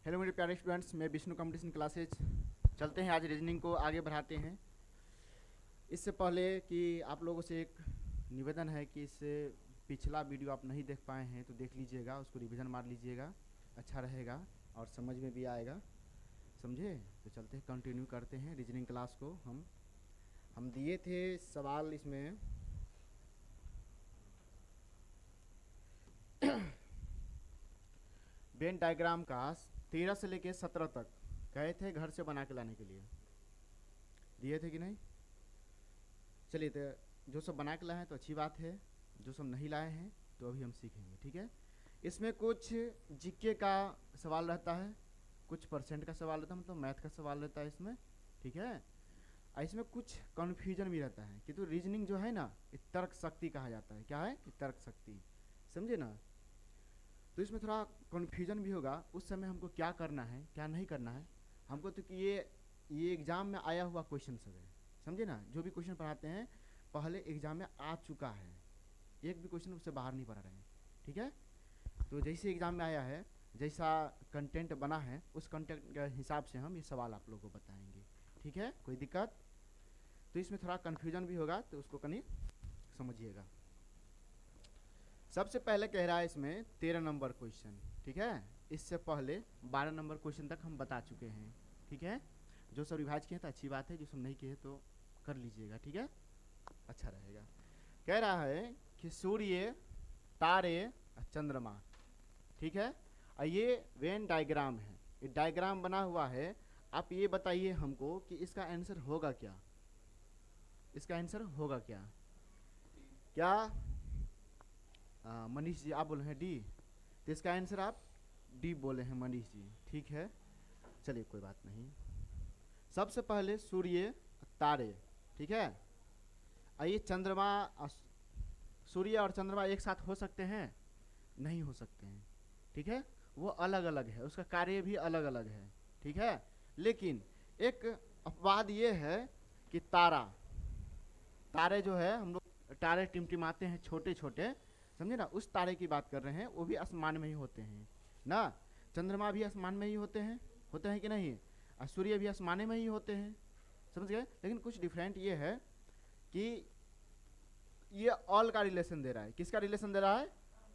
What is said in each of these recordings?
Hello मेरे प्यारे students, मैं विष्णु कंपटीशन क्लासेज चलते हैं। आज रीजनिंग को आगे बढ़ाते हैं। इससे पहले कि आप लोगों से एक निवेदन है कि इससे पिछला वीडियो आप नहीं देख पाए हैं तो देख लीजिएगा, उसको रिवीजन मार लीजिएगा, अच्छा रहेगा और समझ में भी आएगा। समझे? तो चलते हैं, कंटिन्यू करते हैं रीजनिंग क्लास को। हम दिए थे सवाल इसमें वेन डायग्राम का 13 से लेके 17 तक गए थे घर से बना के लाने के लिए। दिए थे कि नहीं? चलिए, तो जो सब बना के लाए हैं तो अच्छी बात है, जो सब नहीं लाए हैं तो अभी हम सीखेंगे। ठीक है? इसमें कुछ जीके का सवाल रहता है, कुछ परसेंट का सवाल रहता है, मतलब मैथ का सवाल रहता है इसमें। ठीक है? और इसमें कुछ कन्फ्यूजन भी रहता है कि तो रीजनिंग जो है ना, ये तर्क शक्ति कहा जाता है। क्या है? ये तर्क शक्ति। समझे ना? तो इसमें थोड़ा कन्फ्यूजन भी होगा। उस समय हमको क्या करना है, क्या नहीं करना है हमको, तो कि ये एग्ज़ाम में आया हुआ क्वेश्चन सब है। समझे ना? जो भी क्वेश्चन पढ़ाते हैं पहले एग्ज़ाम में आ चुका है, एक भी क्वेश्चन उससे बाहर नहीं पढ़ा रहे हैं। ठीक है? तो जैसे एग्ज़ाम में आया है, जैसा कंटेंट बना है, उस कंटेंट के हिसाब से हम ये सवाल आप लोगों को बताएंगे। ठीक है? कोई दिक्कत? तो इसमें थोड़ा कन्फ्यूजन भी होगा, तो उसको कहीं समझिएगा। सबसे पहले कह रहा है इसमें 13 नंबर क्वेश्चन। ठीक है? इससे पहले 12 नंबर क्वेश्चन तक हम बता चुके हैं। ठीक है? जो सब रिवाइज किए तो अच्छी बात है, जो सब नहीं किए तो कर लीजिएगा। ठीक है? अच्छा रहेगा। कह रहा है कि सूर्य, तारे, चंद्रमा। ठीक है? और ये वेन डायग्राम है, ये डायग्राम बना हुआ है। आप ये बताइए हमको कि इसका आंसर होगा क्या? इसका आंसर होगा क्या? क्या मनीष जी आप बोले हैं डी? तो इसका आंसर आप डी बोले हैं मनीष जी। ठीक है, चलिए कोई बात नहीं। सबसे पहले सूर्य, तारे। ठीक है? ये चंद्रमा, सूर्य और चंद्रमा एक साथ हो सकते हैं? नहीं हो सकते हैं। ठीक है? वो अलग अलग है, उसका कार्य भी अलग अलग है। ठीक है? लेकिन एक अपवाद ये है कि तारे जो है, हम लोग तारे टिमटिमाते हैं छोटे छोटे, समझे ना? उस तारे की बात कर रहे हैं, वो भी आसमान में ही होते हैं ना। चंद्रमा भी आसमान में ही होते हैं कि नहीं? और सूर्य भी आसमान में ही होते हैं। समझ गए? लेकिन कुछ डिफरेंट ये है कि ये ऑल का रिलेशन दे रहा है। किसका रिलेशन दे रहा है?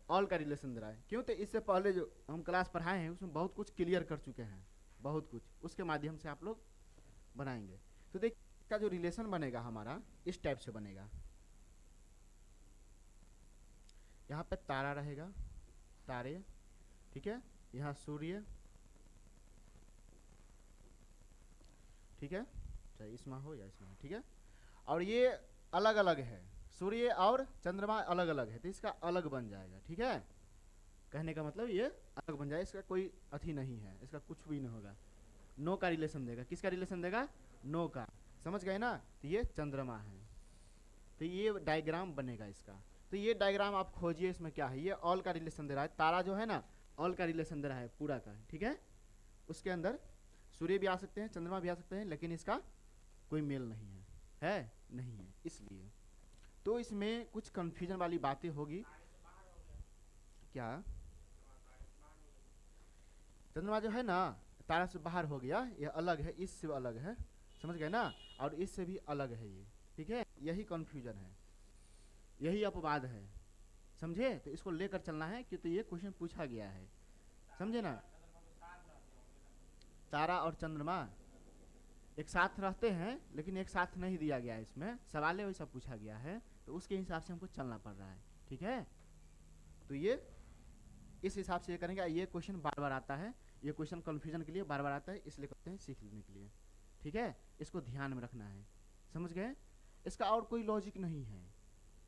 ऑल का रिलेशन दे रहा है। क्यों? तो इससे पहले जो हम क्लास पढ़ाए हैं उसमें बहुत कुछ क्लियर कर चुके हैं, बहुत कुछ उसके माध्यम से आप लोग बनाएंगे। तो देख का जो रिलेशन बनेगा हमारा इस टाइप से बनेगा। यहाँ पे तारा रहेगा, तारे। ठीक है? यहाँ सूर्य। ठीक है? चाहे इसमें हो या इसमें हो। ठीक है? और ये अलग अलग है, सूर्य और चंद्रमा अलग अलग है, तो इसका अलग बन जाएगा। ठीक है? कहने का मतलब ये अलग बन जाएगा, इसका कोई अथी नहीं है, इसका कुछ भी नहीं होगा। नो का रिलेशन देगा। किसका रिलेशन देगा? नो का। समझ गए ना? तो ये चंद्रमा है, तो ये डायग्राम बनेगा इसका। तो ये डायग्राम आप खोजिए, इसमें क्या है? ये ऑल का रिलेशन दे रहा है, तारा जो है ना ऑल का रिलेशन दे रहा है पूरा का। ठीक है? उसके अंदर सूर्य भी आ सकते हैं, चंद्रमा भी आ सकते हैं, लेकिन इसका कोई मेल नहीं है नहीं है, इसलिए। तो इसमें कुछ कंफ्यूजन वाली बातें होगी। क्या? चंद्रमा जो है ना तारा से बाहर हो गया, ये अलग है, इससे अलग है। समझ गए ना? और इससे भी अलग है ये। ठीक है? यही कंफ्यूजन है, यही अपवाद है। समझे? तो इसको लेकर चलना है क्योंकि ये क्वेश्चन पूछा गया है। समझे ना? तारा और चंद्रमा एक साथ रहते हैं, लेकिन एक साथ नहीं दिया गया है, इसमें सवाल वैसा पूछा गया है, तो उसके हिसाब से हमको चलना पड़ रहा है। ठीक है? तो ये इस हिसाब से ये करेंगे। ये क्वेश्चन बार बार आता है, ये क्वेश्चन कन्फ्यूजन के लिए बार बार आता है, इसलिए करते हैं सीख लेने के लिए। ठीक है? इसको ध्यान में रखना है। समझ गए? इसका और कोई लॉजिक नहीं है,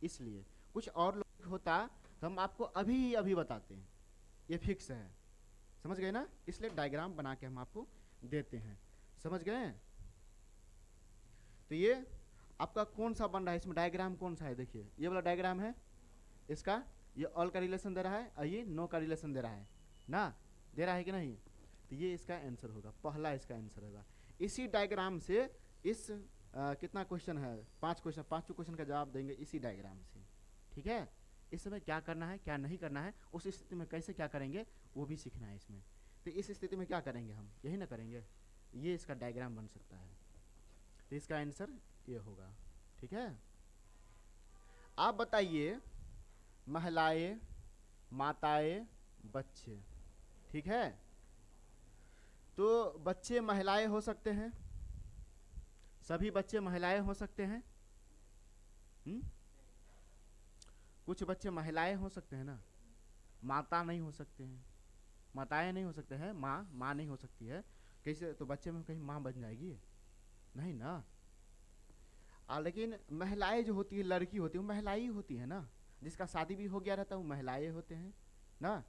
इसलिए कुछ और लॉजिक होता तो हम आपको अभी अभी बताते हैं, ये फिक्स है। समझ गए ना? इसलिए डायग्राम बना के हम आपको देते हैं। समझ गए? तो ये आपका कौन सा बन रहा है, इसमें डायग्राम कौन सा है? देखिए ये वाला डायग्राम है, इसका ये ऑल का रिलेशन दे रहा है और ये नो का रिलेशन दे रहा है ना, दे रहा है कि नहीं? तो ये इसका आंसर होगा, पहला इसका आंसर होगा। इसी डायग्राम से इस कितना क्वेश्चन है? 5 क्वेश्चन, 5 क्वेश्चन का जवाब देंगे इसी डायग्राम से। ठीक है? इस समय क्या करना है क्या नहीं करना है, उस स्थिति में कैसे क्या करेंगे वो भी सीखना है इसमें। तो इस स्थिति में क्या करेंगे हम, यही ना करेंगे, ये इसका डायग्राम बन सकता है। तो इसका आंसर ये होगा। ठीक है, आप बताइए महिलाएं, माताएं, बच्चे। ठीक है, तो बच्चे महिलाएं हो सकते हैं, सभी बच्चे महिलाएं हो सकते हैं। कुछ बच्चे महिलाएं हो सकते हैं ना, माता नहीं हो सकते हैं, माताएं नहीं हो सकते हैं, माँ नहीं हो सकती है। कैसे, तो बच्चे में कहीं माँ बन जाएगी, नहीं ना। लेकिन महिलाएं जो होती है, लड़की होती है, वो महिलाएं ही होती है ना। जिसका शादी भी हो गया रहता है वो महिलाएं होते हैं ना।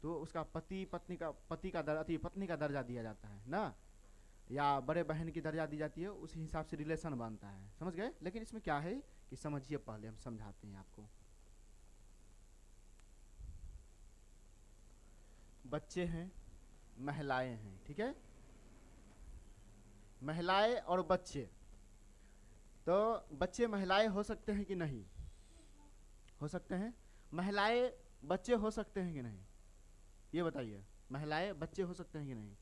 तो उसका पति पत्नी का दर्जा दिया जाता है ना, या बड़े बहन की दर्जा दी जाती है, उस हिसाब से रिलेशन बनता है। समझ गए। लेकिन इसमें क्या है कि समझिए, पहले हम समझाते हैं आपको। बच्चे हैं, महिलाएं हैं। ठीक है, महिलाएं और बच्चे, तो बच्चे महिलाएं हो सकते हैं कि नहीं हो सकते हैं, महिलाएं बच्चे हो सकते हैं कि नहीं, ये बताइए। महिलाएं बच्चे हो सकते हैं कि नहीं,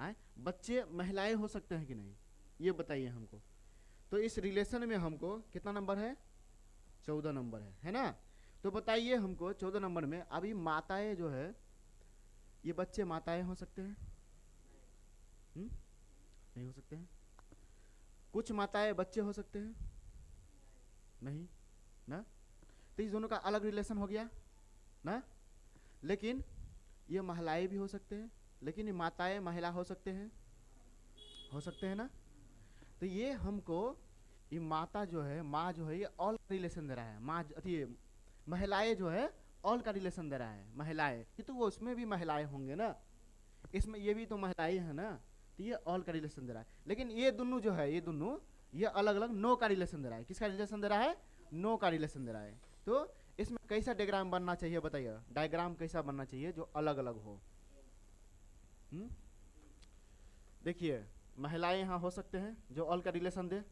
आए बच्चे महिलाएं हो सकते हैं कि नहीं, ये बताइए हमको। तो इस रिलेशन में हमको कितना नंबर है, 14 नंबर है ना। तो बताइए हमको 14 नंबर में अभी माताएं जो है, ये बच्चे माताएं हो सकते हैं? नहीं हो सकते हैं। कुछ माताएं बच्चे हो सकते हैं? नहीं ना। तो इस दोनों का अलग रिलेशन हो गया ना। लेकिन ये महिलाएं भी हो सकते हैं, लेकिन ये माताएं महिला हो सकते हैं ना। तो ये हमको, ये माता जो है, माँ जो है, ये ऑल का रिलेशन दे रहा है। माँ अथी महिलाएं जो है ऑल का रिलेशन दे रहा है। महिलाएं ये तो वो, उसमें भी महिलाएं होंगे ना, इसमें ये भी तो महिलाएं है ना। तो ये ऑल का रिलेशन दे रहा है। लेकिन ये दोनों जो है, ये दोनों ये अलग अलग नो का रिलेशन दे रहा है। किसका रिलेशन दे रहा है? नो का रिलेशन दे रहा है। तो इसमें कैसा डायग्राम बनना चाहिए बताइए, डायग्राम कैसा बनना चाहिए जो अलग अलग हो। देखिए, महिलाएं यहाँ हो सकते हैं जो ऑल का रिलेशन दे।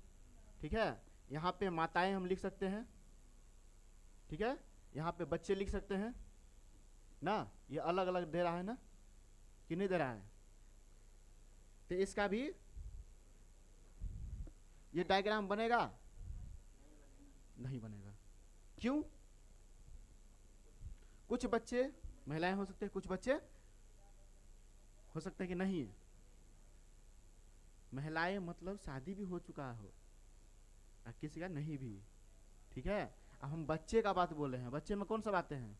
ठीक है, यहाँ पे माताएं हम लिख सकते हैं। ठीक है, यहाँ पे बच्चे लिख सकते हैं ना। ये अलग अलग दे रहा है ना, कि नहीं दे रहा है? तो इसका भी ये डायग्राम बनेगा? नहीं बनेगा। क्यों? कुछ बच्चे महिलाएं हो सकते हैं, कुछ बच्चे हो सकते हैं कि नहीं। महिलाएं मतलब शादी भी हो चुका हो, किसी का नहीं भी। ठीक है, अब हम बच्चे का बात बोल रहे हैं। बच्चे में कौन सा बातें हैं?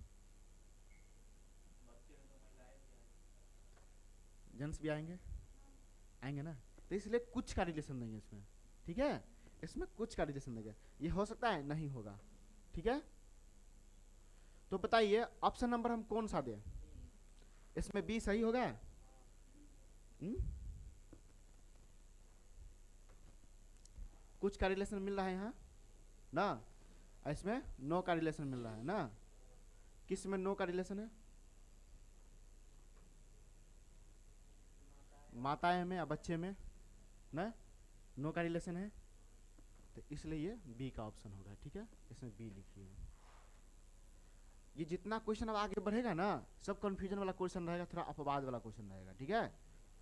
जेंट्स भी आएंगे ना। तो इसलिए कुछ का रिलेशन देंगे इसमें। ठीक है, इसमें कुछ का रिलेशन देंगे। ये हो सकता है, नहीं होगा। ठीक है, तो बताइए ऑप्शन नंबर हम कौन सा दें? इसमें बी सही होगा? कुछ का रिलेशन मिल रहा है यहाँ ना, इसमें नो का रिलेशन मिल रहा है ना। किस में नो का रिलेशन है? माताएं में या बच्चे में ना, नो का रिलेशन है। तो इसलिए ये बी का ऑप्शन होगा। ठीक है, इसमें बी लिखिए। ये जितना क्वेश्चन अब आगे बढ़ेगा ना, सब कंफ्यूजन वाला क्वेश्चन रहेगा, थोड़ा अपवाद वाला क्वेश्चन रहेगा। ठीक है,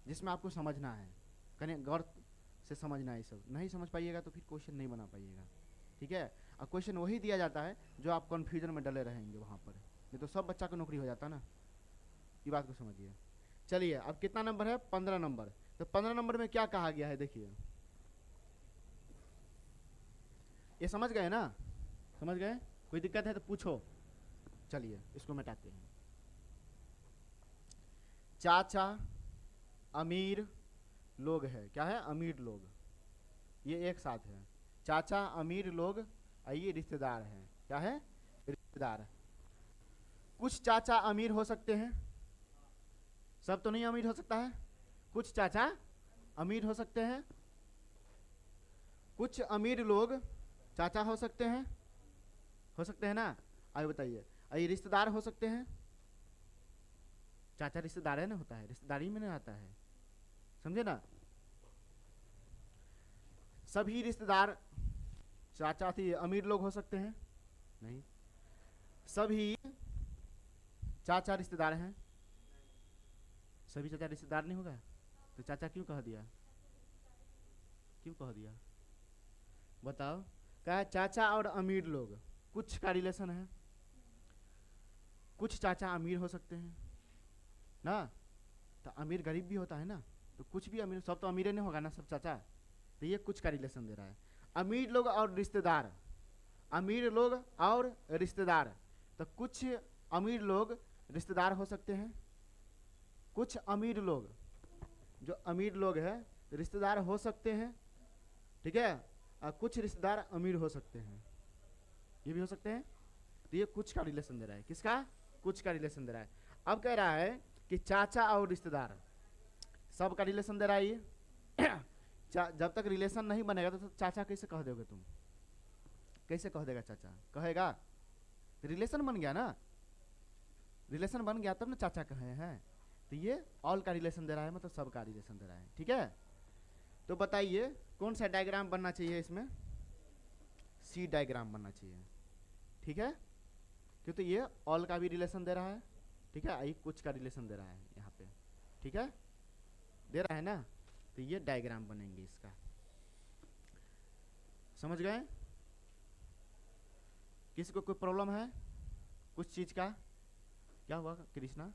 जिसमें आपको समझना है, कहीं गौर से समझना है। सब नहीं समझ पाइएगा तो फिर क्वेश्चन नहीं बना पाइएगा। ठीक है, और क्वेश्चन वही दिया जाता है जो आप कंफ्यूजन में डले रहेंगे वहाँ पर, नहीं तो सब बच्चा को नौकरी हो जाता ना। ये बात को समझिए। चलिए, अब कितना नंबर है? 15 नंबर। तो 15 नंबर में क्या कहा गया है देखिए, ये समझ गए ना? समझ गए? कोई दिक्कत है तो पूछो। चलिए इसको मिटाते हैं। चाचा अमीर लोग है, क्या है? अमीर लोग, ये एक साथ है। चाचा अमीर लोग, ये रिश्तेदार हैं। क्या है? रिश्तेदार। कुछ चाचा अमीर हो सकते हैं, सब तो नहीं अमीर हो सकता है। कुछ चाचा अमीर हो सकते हैं, कुछ अमीर लोग चाचा हो सकते हैं ना। आइए बताइए, ये रिश्तेदार हो सकते हैं। चाचा रिश्तेदार है ना, होता है रिश्तेदारी में नहीं आता है, समझे ना। सभी रिश्तेदार चाचा थी अमीर लोग हो सकते हैं? नहीं। सभी चाचा रिश्तेदार हैं? सभी चाचा रिश्तेदार नहीं होगा, तो चाचा क्यों कह दिया, क्यों कह दिया बताओ। क्या चाचा और अमीर लोग कुछ का रिलेशन है, कुछ चाचा अमीर हो सकते हैं ना, तो अमीर गरीब भी होता है ना, तो कुछ भी अमीर, सब तो अमीर नहीं होगा ना सब चाचा, तो ये कुछ का रिलेशन दे रहा है। अमीर लोग और रिश्तेदार, अमीर लोग और रिश्तेदार, तो कुछ अमीर लोग रिश्तेदार हो सकते हैं, कुछ अमीर लोग, जो अमीर लोग हैं रिश्तेदार हो सकते हैं, ठीक है, और कुछ रिश्तेदार अमीर हो सकते हैं, ये भी हो सकते हैं। तो ये कुछ का रिलेशन दे रहा है, किसका, कुछ का रिलेशन दे रहा है। अब कह रहा है कि चाचा और रिश्तेदार सब का रिलेशन दे रहा है ये जब तक रिलेशन नहीं बनेगा तो चाचा कैसे कह दोगे तुम, कैसे कह देगा चाचा, कहेगा रिलेशन बन गया ना, रिलेशन बन गया तब ना चाचा कहे हैं। तो ये ऑल का रिलेशन दे रहा है, मतलब सब का रिलेशन दे रहा है, ठीक है। तो बताइए कौन सा डायग्राम बनना चाहिए इसमें, सी डायग्राम बनना चाहिए, ठीक है, क्योंकि तो ये ऑल का भी रिलेशन दे रहा है, ठीक है, आई कुछ का रिलेशन दे रहा है यहाँ पे, ठीक है, दे रहा है ना, तो ये डायग्राम बनेंगे इसका, समझ गए। किसी को कोई प्रॉब्लम है कुछ चीज का, क्या हुआ कृष्णा,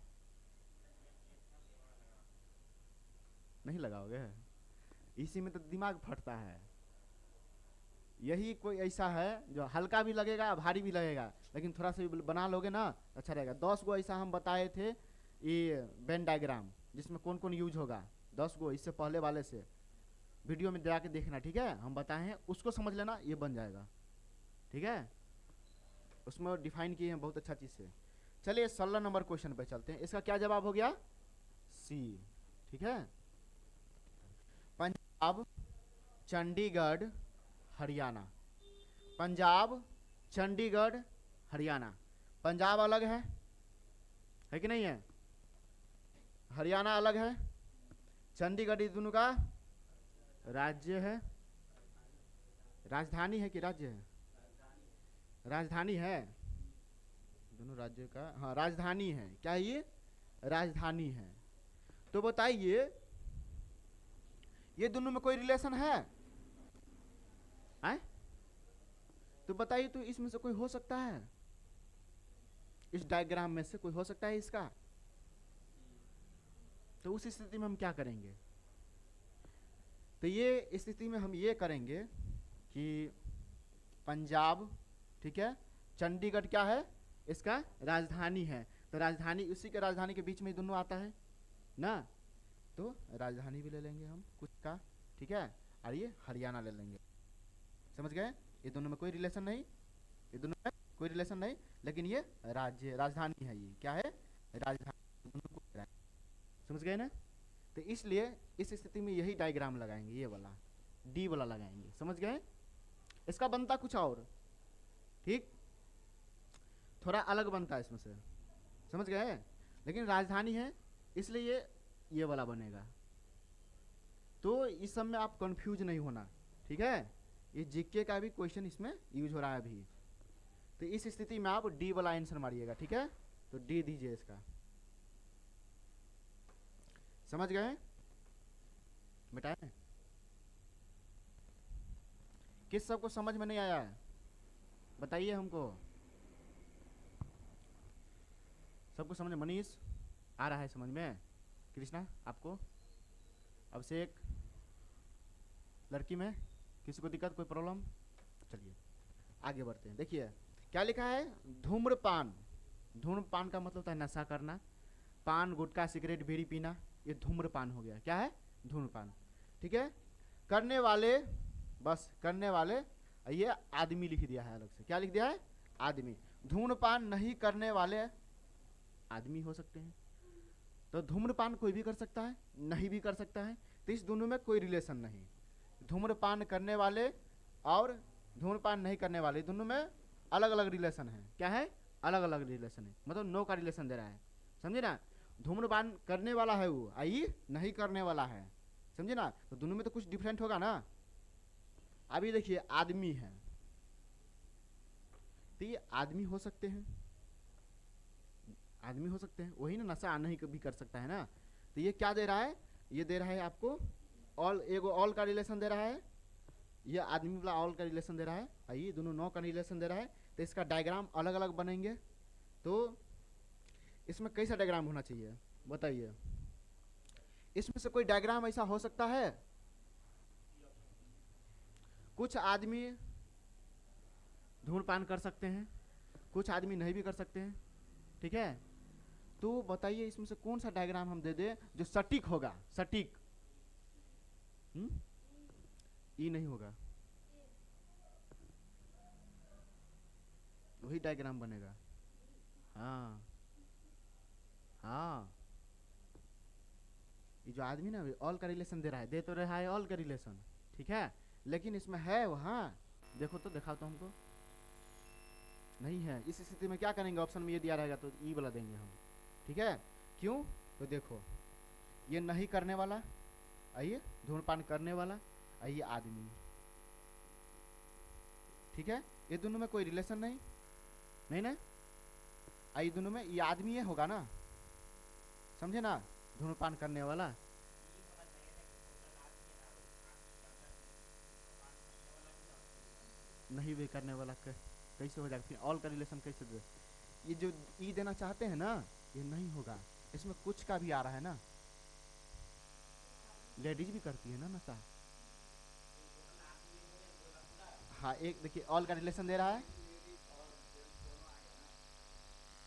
नहीं लगाओगे, इसी में तो दिमाग फटता है, यही कोई ऐसा है जो हल्का भी लगेगा भारी भी लगेगा, लेकिन थोड़ा सा भी बना लोगे ना अच्छा रहेगा। 10 गो ऐसा हम बताए थे ये वेन डायग्राम, जिसमें कौन कौन यूज होगा, 10 गो, इससे पहले वाले से वीडियो में जाके देखना, ठीक है, हम बताए हैं, उसको समझ लेना, ये बन जाएगा, ठीक है, उसमें डिफाइन किए हैं बहुत अच्छा चीज से। चलिए 16 नंबर क्वेश्चन पे चलते हैं, इसका क्या जवाब हो गया, सी, ठीक है। पंजाब, चंडीगढ़, हरियाणा, पंजाब, चंडीगढ़, हरियाणा, पंजाब अलग है कि नहीं है, हरियाणा अलग है, चंडीगढ़ इस दोनों का राज्य है, राजधानी है कि राज्य है, राजधानी है, दोनों राज्य का, हाँ राजधानी है, क्या ये राजधानी है। तो बताइए ये दोनों में कोई रिलेशन है, तो बताइए, तो इसमें से कोई हो सकता है, इस डायग्राम में से कोई हो सकता है इसका, तो उस स्थिति में हम क्या करेंगे, तो ये स्थिति में हम ये करेंगे कि पंजाब, ठीक है, चंडीगढ़ क्या है, इसका राजधानी है, तो राजधानी, उसी के राजधानी के बीच में दोनों आता है ना, तो राजधानी भी ले लेंगे हम कुछ का, ठीक है, और ये हरियाणा ले लेंगे, समझ गए। ये दोनों में कोई रिलेशन नहीं, ये दोनों में कोई रिलेशन नहीं, लेकिन ये राज्य, राजधानी है, ये क्या है, राजधानी, दोनों को, समझ गए ना। तो इसलिए इस स्थिति में यही डायग्राम लगाएंगे, ये वाला डी वाला लगाएंगे, समझ गए। इसका बनता कुछ और, ठीक, थोड़ा अलग बनता है इसमें से, समझ गए, लेकिन राजधानी है इसलिए ये वाला बनेगा। तो इस सब में आप कंफ्यूज नहीं होना, ठीक है, ये जीके का भी क्वेश्चन इसमें यूज हो रहा है अभी। तो इस स्थिति में आप डी वाला आंसर मारिएगा, ठीक है, तो डी दीजिए इसका, समझ गए बेटा। किस सबको समझ में नहीं आया है बताइए हमको, सबको समझ, मनीष आ रहा है समझ में, कृष्णा आपको, अभिषेक, लड़की में किसी को दिक्कत, कोई प्रॉब्लम, चलिए आगे बढ़ते हैं। देखिए क्या लिखा है, धूम्रपान, धूम्रपान का मतलब होता है नशा करना, पान, गुटखा, सिगरेट, बीड़ी पीना, ये धूम्रपान हो गया, क्या है, धूम्रपान, ठीक है। करने वाले, बस करने वाले, ये आदमी लिख दिया है अलग से, क्या लिख दिया है, आदमी। धूम्रपान नहीं करने वाले आदमी हो सकते हैं, तो धूम्रपान कोई भी कर सकता है, नहीं भी कर सकता है, तो इस दोनों में कोई रिलेशन नहीं। धूम्रपान करने वाले और धूम्रपान नहीं करने वाले दोनों में अलग अलग रिलेशन है, क्या है, अलग अलग रिलेशन है, मतलब नो का रिलेशन दे रहा है, समझे ना। धूम्रपान करने वाला है वो, आई नहीं करने वाला है, समझे ना, तो दोनों में तो कुछ डिफरेंट होगा ना। अभी देखिए आदमी है, तो ये आदमी हो सकते हैं, आदमी हो सकते हैं, वही ना, नशा नहीं भी कर सकता है ना, तो ये क्या दे रहा है, ये दे रहा है आपको ऑल, एगो ऑल का रिलेशन दे रहा है, ये आदमी वाला ऑल का रिलेशन दे रहा है, आइए दोनों नो का रिलेशन दे रहा है। तो इसका डायग्राम अलग अलग बनेंगे। तो इसमें कैसा डायग्राम होना चाहिए बताइए, इसमें से कोई डायग्राम ऐसा हो सकता है, कुछ आदमी धूम्रपान कर सकते हैं, कुछ आदमी नहीं भी कर सकते हैं, ठीक है। तो बताइए इसमें से कौन सा डायग्राम हम दे दे जो सटीक होगा, सटीक। ई नहीं होगा, वही डायग्राम बनेगा। हाँ हाँ, ये जो आदमी ना ऑल का रिलेशन दे रहा है, दे तो रहा है ऑल का रिलेशन, ठीक है, लेकिन इसमें है वहाँ, देखो तो, दिखाओ तो हमको, नहीं है। इस स्थिति में क्या करेंगे, ऑप्शन में ये दिया रहेगा तो ई वाला देंगे हम, ठीक है। क्यों, तो देखो ये नहीं करने वाला, आइए धूम्रपान करने वाला, आइए आदमी, ठीक है, ये दोनों में कोई रिलेशन नहीं, नहीं ना, आइए दोनों में ये आदमी ये होगा ना, समझे ना, धूम्रपान करने वाला। नहीं भी करने वाला कैसे हो जाएगा, फिर ऑल का रिलेशन कैसे दे, ये जो ई देना चाहते हैं ना, ये नहीं होगा, इसमें कुछ का भी आ रहा है ना, लेडीज भी करती है ना नशा। हाँ एक देखिए ऑल का रिलेशन दे रहा है,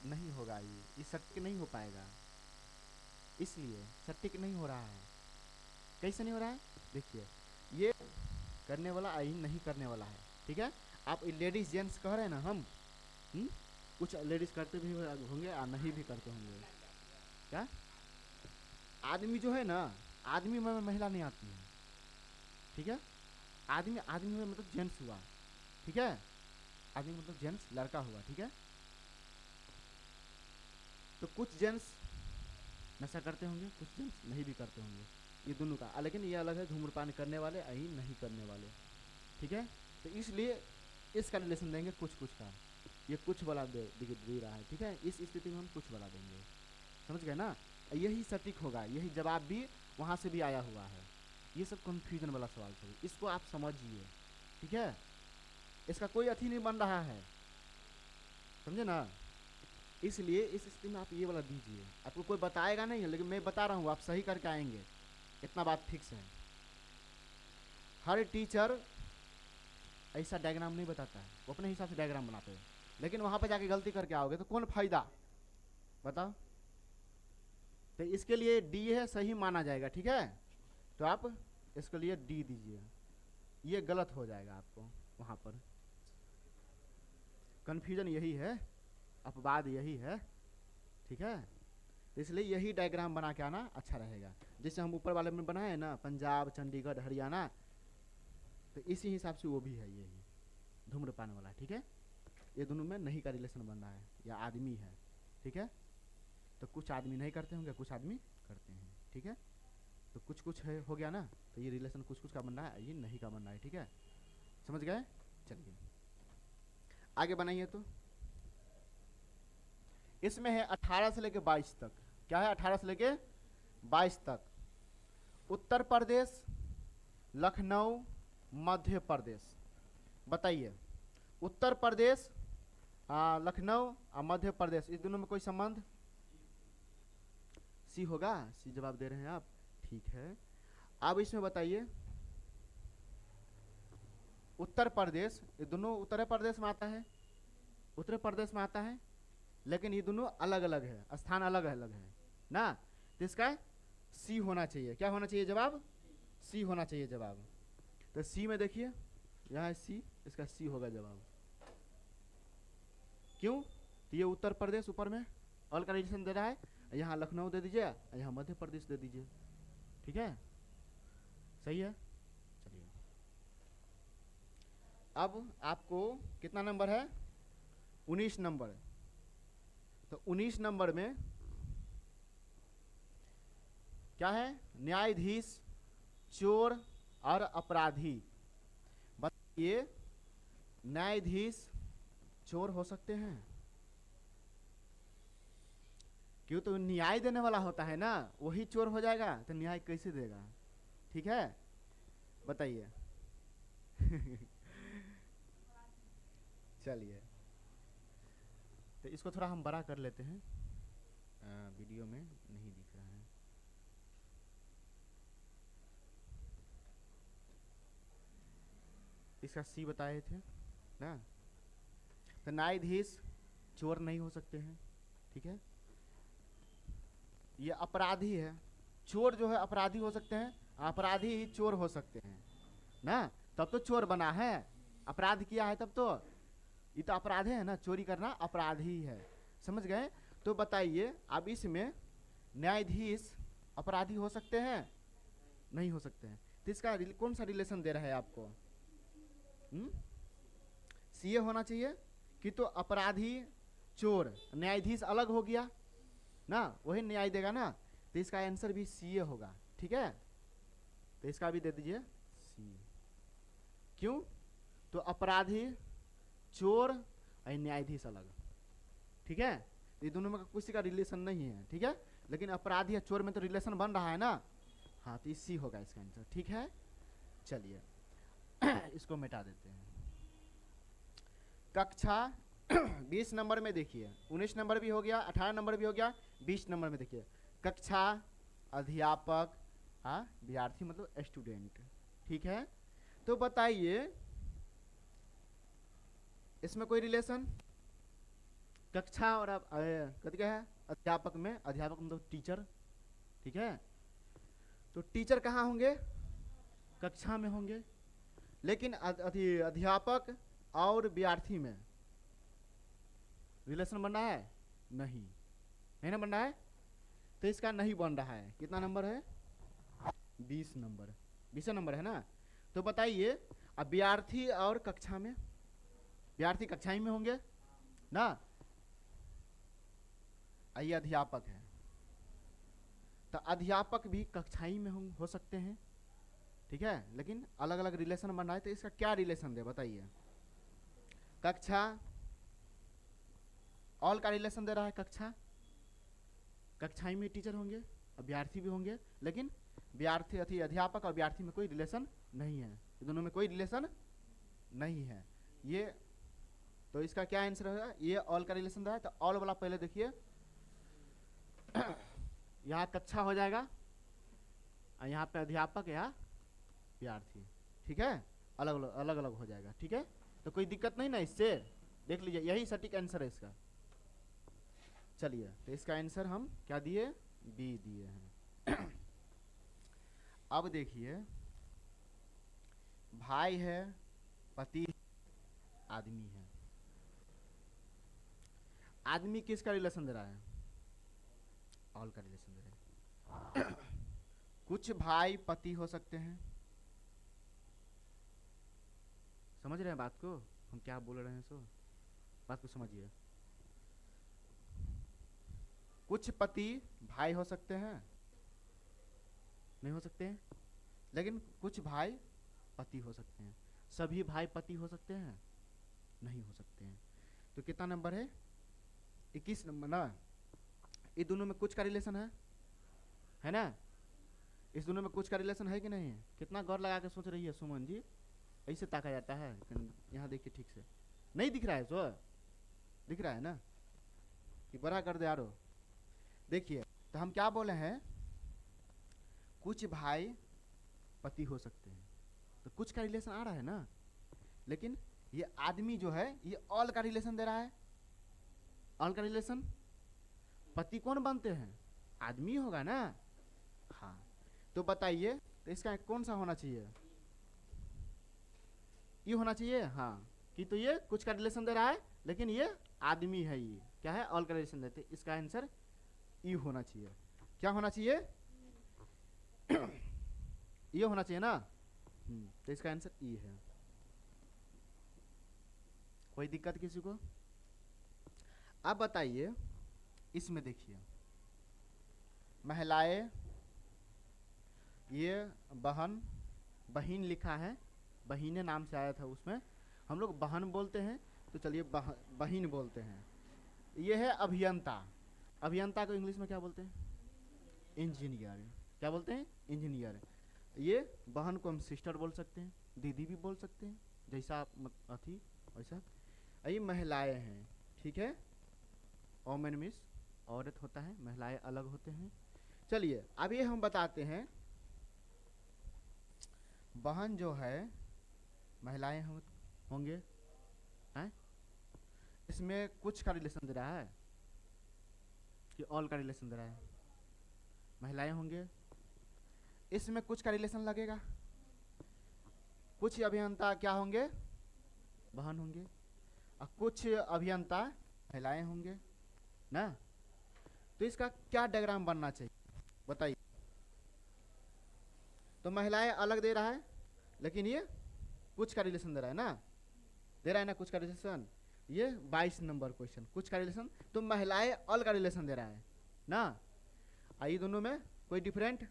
नहीं होगा, ये सटीक नहीं हो पाएगा, इसलिए सटीक नहीं हो रहा है। कैसे नहीं हो रहा है, देखिए ये करने वाला आई नहीं करने वाला है, ठीक है। आप लेडीज जेंट्स कह रहे हैं ना हम, कुछ लेडीज करते भी होंगे और नहीं भी करते होंगे, क्या आदमी जो है ना, आदमी में महिला नहीं आती है, ठीक है, आदमी आदमी में मतलब जेंट्स हुआ, ठीक है, आदमी मतलब जेंट्स लड़का हुआ, ठीक है। तो कुछ जेंट्स नशा करते होंगे, कुछ जेंट्स नहीं भी करते होंगे, ये दोनों का, लेकिन ये अलग है, धूम्रपान करने वाले आई नहीं करने वाले, ठीक है। तो इसलिए इसका रिलेशन देंगे कुछ कुछ का, ये कुछ वाला दे रहा है, ठीक है, इस स्थिति में हम कुछ वाला देंगे, समझ गए ना, यही सटीक होगा, यही जवाब भी वहाँ से भी आया हुआ है। ये सब कंफ्यूजन वाला सवाल है, इसको आप समझिए, ठीक है, इसका कोई अथी नहीं बन रहा है, समझे ना। इसलिए इस स्थिति में आप ये वाला दीजिए, आपको कोई बताएगा नहीं है, लेकिन मैं बता रहा हूँ, आप सही करके आएंगे, इतना बात फिक्स है। हर टीचर ऐसा डायग्राम नहीं बताता है, वो अपने हिसाब से डायग्राम बनाते हैं, लेकिन वहाँ पर जाके गलती करके आओगे तो कौन फायदा, बताओ। तो इसके लिए डी है सही माना जाएगा, ठीक है, तो आप इसके लिए डी दीजिए, ये गलत हो जाएगा आपको, वहाँ पर कन्फ्यूजन यही है, अपवाद यही है, ठीक है। तो इसलिए यही डायग्राम बना के आना अच्छा रहेगा, जैसे हम ऊपर वाले में बनाए ना, पंजाब चंडीगढ़ हरियाणा, तो इसी हिसाब से वो भी है यही धूम्रपान वाला, ठीक है। ये दोनों में नहीं का रिलेशन बन रहा है, या आदमी है, ठीक है, तो कुछ आदमी नहीं करते होंगे, कुछ आदमी करते हैं, ठीक है। तो कुछ कुछ है हो गया ना, तो ये रिलेशन कुछ कुछ का बन रहा है, ये नहीं का बन रहा है, ठीक है, समझ गए। चलिए आगे बनाइए। तो इसमें है 18 से लेके 22 तक, क्या है 18 से लेके 22 तक, उत्तर प्रदेश, लखनऊ, मध्य प्रदेश। बताइए उत्तर प्रदेश, लखनऊ और मध्य प्रदेश, इस दोनों में कोई संबंध, सी होगा, सी जवाब दे रहे हैं आप, ठीक है। अब इसमें बताइए उत्तर प्रदेश, ये दोनों उत्तर प्रदेश में आता है, उत्तर प्रदेश में आता है, लेकिन ये दोनों अलग अलग है, स्थान अलग अलग है ना, तो इसका सी होना चाहिए, क्या होना चाहिए जवाब, सी होना चाहिए जवाब। तो सी में देखिए यहाँ है सी, इसका सी होगा जवाब, क्यों, तो ये उत्तर प्रदेश ऊपर में ऑल का रिलेशन दे रहा है, यहाँ लखनऊ दे दीजिए, यहाँ मध्य प्रदेश दे दीजिए, ठीक है, सही है। चलिए अब आपको कितना नंबर है, 19 नंबर, तो 19 नंबर में क्या है, न्यायाधीश, चोर और अपराधी। बताइए न्यायाधीश चोर हो सकते हैं, क्यों, तो न्याय देने वाला होता है ना, वही चोर हो जाएगा तो न्याय कैसे देगा? ठीक है, बताइए। चलिए, तो इसको थोड़ा हम बड़ा कर लेते हैं, वीडियो में नहीं दिख रहा है। इसका सी बताए थे ना, तो न्यायाधीश चोर नहीं हो सकते हैं, ठीक है, ये अपराधी है। चोर जो है अपराधी हो सकते हैं, अपराधी ही चोर हो सकते हैं ना, तब तो चोर बना है, अपराध किया है तब तो, ये तो अपराध है ना, चोरी करना अपराध ही है, समझ गए? तो बताइए अब इसमें न्यायाधीश अपराधी हो सकते हैं? नहीं हो सकते हैं, तो इसका कौन सा रिलेशन दे रहा है आपको? सीए होना चाहिए कि तो अपराधी चोर न्यायाधीश अलग हो गया ना, वही न्याय देगा ना, तो इसका आंसर भी सीए होगा, ठीक है, तो इसका भी दे दीजिए सी। क्यों, तो अपराधी चोर और न्यायाधीश अलग, ठीक है, ये दोनों में किसी का रिलेशन नहीं है, ठीक है, लेकिन अपराधी या चोर में तो रिलेशन बन रहा है ना, हाँ, तो सी होगा इसका आंसर, ठीक है। चलिए इसको मिटा देते हैं। कक्षा 20 नंबर में देखिए, 19 नंबर भी हो गया, 18 नंबर भी हो गया, 20 नंबर में देखिए, कक्षा, अध्यापक, हाँ, विद्यार्थी मतलब स्टूडेंट, ठीक है, तो बताइए इसमें कोई रिलेशन? कक्षा और कथी क्या है, अध्यापक में, अध्यापक मतलब टीचर, ठीक है, तो टीचर कहाँ होंगे? कक्षा में होंगे, लेकिन अध्यापक और विद्यार्थी में रिलेशन बन रहा है? नहीं, नहीं ना बन रहा है, तो इसका नहीं बन रहा है। कितना नंबर है? 20 नंबर, 20 नंबर है ना, तो बताइए अब विद्यार्थी और कक्षा में, विद्यार्थी कक्षा ही में होंगे ना, ये अध्यापक है, तो अध्यापक भी कक्षाई में हो सकते हैं, ठीक है, लेकिन अलग अलग रिलेशन बन रहा है, तो इसका क्या रिलेशन दे बताइए? कक्षा, ऑल का रिलेशन दे रहा है, कक्षा, कक्षाई में टीचर होंगे, विद्यार्थी भी होंगे, लेकिन विद्यार्थी अध्यापक और विद्यार्थी में कोई रिलेशन नहीं है, दोनों में कोई रिलेशन नहीं है, ये, तो इसका क्या आंसर होगा? ये ऑल का रिलेशन रहा है, तो ऑल वाला पहले देखिए, यहाँ कक्षा हो जाएगा और यहाँ पे अध्यापक या विद्यार्थी, ठीक है, अलग अलग अलग अलग हो जाएगा, ठीक है, तो कोई दिक्कत नहीं ना इससे, देख लीजिए यही सटीक आंसर है इसका। चलिए, तो इसका आंसर हम क्या दिए? बी दिए हैं। अब देखिए, भाई है, पति, आदमी है, आदमी किसका रिलेशन दे रहा है? ऑल का रिलेशन दे रहा है। कुछ भाई पति हो सकते हैं, समझ रहे हैं बात को, हम क्या बोल रहे हैं, सो बात को समझिए। कुछ पति भाई हो सकते हैं, नहीं हो सकते हैं, लेकिन कुछ भाई पति हो सकते हैं। सभी भाई पति हो सकते हैं, नहीं हो सकते हैं। तो कितना नंबर है? 21 नंबर ना। ये दोनों में कुछ का रिलेशन है ना? इस दोनों में कुछ का रिलेशन है कि नहीं है? कितना गौर लगा के सोच रही है सुमन जी? ऐसे ताका जाता है, यहाँ देखिए ठीक से, नहीं दिख रहा है? सो दिख रहा है ना कि बड़ा कर दे यारो? देखिए, तो हम क्या बोले हैं, कुछ भाई पति हो सकते हैं, तो कुछ का रिलेशन आ रहा है ना, लेकिन ये आदमी जो है ये ऑल का रिलेशन दे रहा है। ऑल का रिलेशन, पति कौन बनते हैं? आदमी होगा ना। हाँ, तो बताइए, तो इसका कौन सा होना चाहिए? ये होना चाहिए, हाँ, कि तो ये कुछ का रिलेशन दे रहा है, लेकिन ये आदमी है, ये क्या है? ऑल का रिलेशन देते। इसका आंसर ई होना चाहिए। क्या होना चाहिए? ये होना चाहिए ना। तो इसका आंसर ई है। कोई दिक्कत किसी को? अब बताइए, इसमें देखिए, महिलाएं, ये बहन, बहिन लिखा है, बहिने नाम से आया था, उसमें हम लोग बहन बोलते हैं, तो चलिए बहिन बोलते हैं। ये है अभियंता। अभियंता को इंग्लिश में क्या बोलते हैं? इंजीनियर। क्या बोलते हैं? इंजीनियर। ये बहन को हम सिस्टर बोल सकते हैं, दीदी भी बोल सकते हैं, जैसा आप अथी वैसा। ये महिलाएं हैं, ठीक है। वोमेन मीन्स औरत होता है, महिलाएं अलग होते हैं। चलिए अब ये हम बताते हैं, बहन जो है महिलाएं होंगे हैं, इसमें कुछ का रिलेशन दे रहा है कि ऑल का रिलेशन दे रहा है? महिलाएं होंगे, इसमें कुछ का रिलेशन लगेगा। कुछ अभियंता क्या होंगे? बहन होंगे, और कुछ अभियंता महिलाएं होंगे ना। तो इसका क्या डायग्राम बनना चाहिए बताइए। तो महिलाएं अलग दे रहा है, लेकिन ये कुछ का रिलेशन दे रहा है ना, दे रहा है ना कुछ का रिलेशन। ये 22 नंबर क्वेश्चन, कुछ का रिलेशन, तो महिलाएं अल का रिलेशन दे रहा है ना। ये दोनों में कोई डिफरेंट,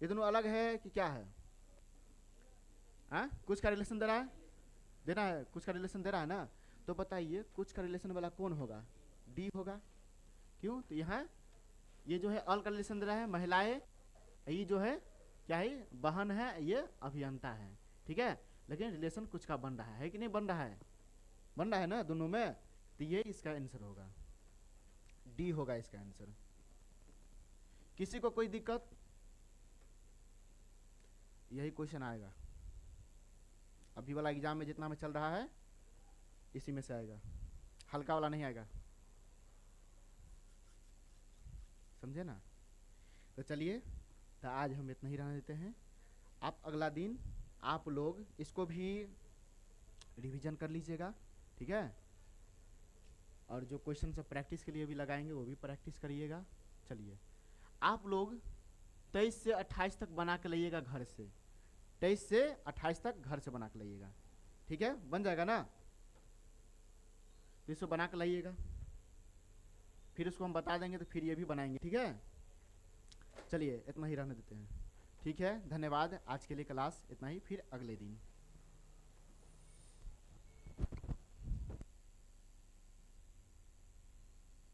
ये दोनों अलग है कि क्या है? कुछ का रिलेशन दे रहा है, दे रहा है, कुछ का रिलेशन दे रहा है ना। तो बताइए कुछ का रिलेशन वाला कौन होगा? डी होगा। क्यों? तो यहाँ ये जो है अल का रिलेशन दे रहा है, महिलाएं, ये जो है क्या है? बहन है, ये अभियंता है, ठीक है। लेकिन रिलेशन कुछ का बन रहा है कि नहीं बन रहा है? बन रहा है ना दोनों में। तो ये इसका आंसर होगा, डी होगा इसका आंसर। किसी को कोई दिक्कत? यही क्वेश्चन आएगा अभी वाला एग्जाम में, जितना में चल रहा है इसी में से आएगा, हल्का वाला नहीं आएगा, समझे ना। तो चलिए, तो आज हम इतना ही रहने देते हैं। आप अगला दिन आप लोग इसको भी रिवीजन कर लीजिएगा, ठीक है। और जो क्वेश्चन सब प्रैक्टिस के लिए भी लगाएंगे वो भी प्रैक्टिस करिएगा। चलिए, आप लोग 23 से 28 तक बना के लाइएगा घर से, 23 से 28 तक घर से बना के लाइएगा, ठीक है। बन जाएगा ना? तो इसको बना के लाइएगा, फिर उसको हम बता देंगे, तो फिर ये भी बनाएंगे, ठीक है। चलिए इतना ही रहने देते हैं, ठीक है। धन्यवाद। आज के लिए क्लास इतना ही, फिर अगले दिन।